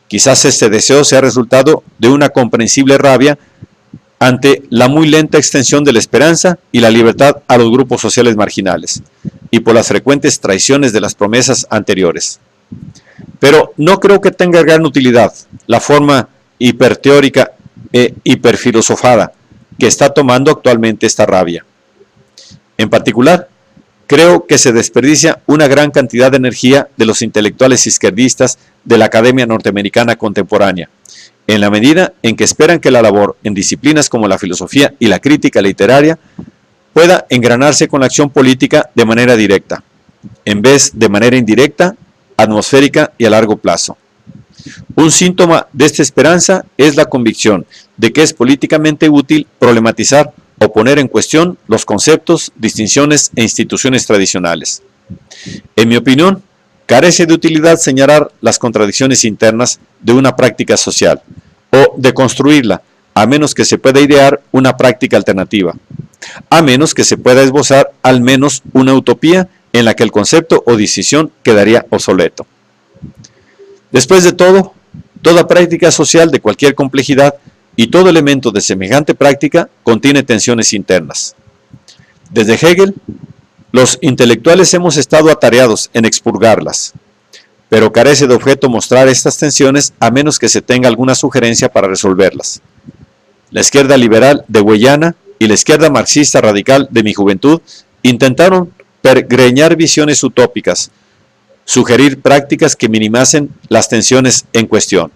Quizás este deseo sea resultado de una comprensible rabia ante la muy lenta extensión de la esperanza y la libertad a los grupos sociales marginales, y por las frecuentes traiciones de las promesas anteriores. Pero no creo que tenga gran utilidad la forma hiperteórica e hiperfilosofada que está tomando actualmente esta rabia. En particular, creo que se desperdicia una gran cantidad de energía de los intelectuales izquierdistas de la Academia Norteamericana Contemporánea, en la medida en que esperan que la labor en disciplinas como la filosofía y la crítica literaria pueda engranarse con la acción política de manera directa, en vez de manera indirecta, atmosférica y a largo plazo. Un síntoma de esta esperanza es la convicción de que es políticamente útil problematizar o poner en cuestión los conceptos, distinciones e instituciones tradicionales. En mi opinión, carece de utilidad señalar las contradicciones internas de una práctica social o de construirla, a menos que se pueda idear una práctica alternativa, a menos que se pueda esbozar al menos una utopía en la que el concepto o decisión quedaría obsoleto. Después de todo, toda práctica social de cualquier complejidad y todo elemento de semejante práctica contiene tensiones internas. Desde Hegel, los intelectuales hemos estado atareados en expurgarlas, pero carece de objeto mostrar estas tensiones a menos que se tenga alguna sugerencia para resolverlas. La izquierda liberal de Guayana y la izquierda marxista radical de mi juventud intentaron pergreñar visiones utópicas, sugerir prácticas que minimasen las tensiones en cuestión.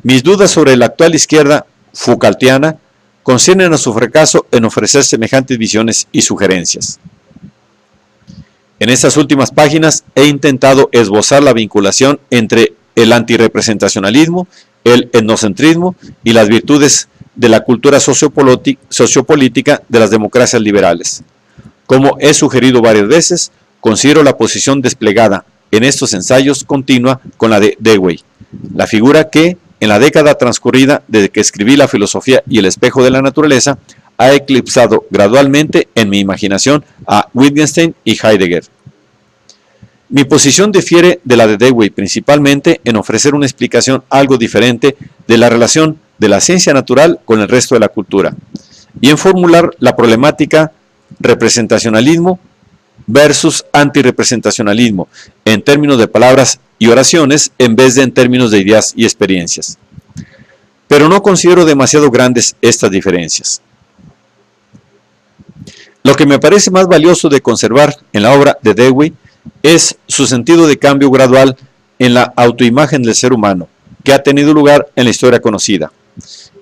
Mis dudas sobre la actual izquierda Foucaultiana conciernen a su fracaso en ofrecer semejantes visiones y sugerencias. En estas últimas páginas he intentado esbozar la vinculación entre el antirrepresentacionalismo, el etnocentrismo y las virtudes de la cultura sociopolítica de las democracias liberales. Como he sugerido varias veces, considero la posición desplegada en estos ensayos continua con la de Dewey, la figura que, en la década transcurrida desde que escribí La filosofía y el espejo de la naturaleza, ha eclipsado gradualmente en mi imaginación a Wittgenstein y Heidegger. Mi posición difiere de la de Dewey principalmente en ofrecer una explicación algo diferente de la relación de la ciencia natural con el resto de la cultura, y en formular la problemática representacionalismo versus antirrepresentacionalismo en términos de palabras y oraciones en vez de en términos de ideas y experiencias. Pero no considero demasiado grandes estas diferencias. Lo que me parece más valioso de conservar en la obra de Dewey es su sentido de cambio gradual en la autoimagen del ser humano, que ha tenido lugar en la historia conocida.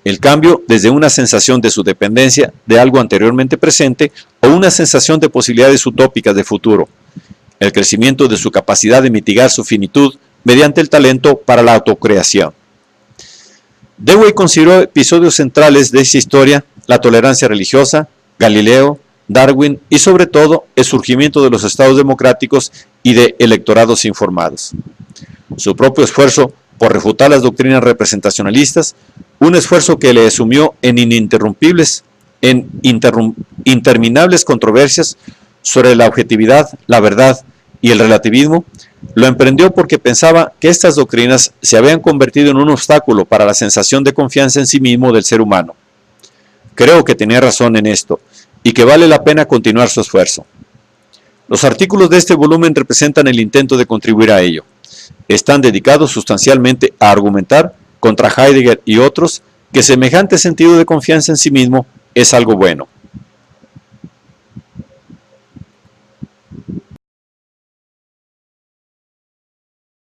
El cambio desde una sensación de su dependencia de algo anteriormente presente o una sensación de posibilidades utópicas de futuro. El crecimiento de su capacidad de mitigar su finitud mediante el talento para la autocreación. Dewey consideró episodios centrales de esa historia la tolerancia religiosa, Galileo, Darwin y sobre todo el surgimiento de los estados democráticos y de electorados informados. Su propio esfuerzo por refutar las doctrinas representacionalistas, un esfuerzo que le sumió en interminables controversias sobre la objetividad, la verdad y el relativismo, lo emprendió porque pensaba que estas doctrinas se habían convertido en un obstáculo para la sensación de confianza en sí mismo del ser humano. Creo que tenía razón en esto y que vale la pena continuar su esfuerzo. Los artículos de este volumen representan el intento de contribuir a ello. Están dedicados sustancialmente a argumentar contra Heidegger y otros que semejante sentido de confianza en sí mismo es algo bueno.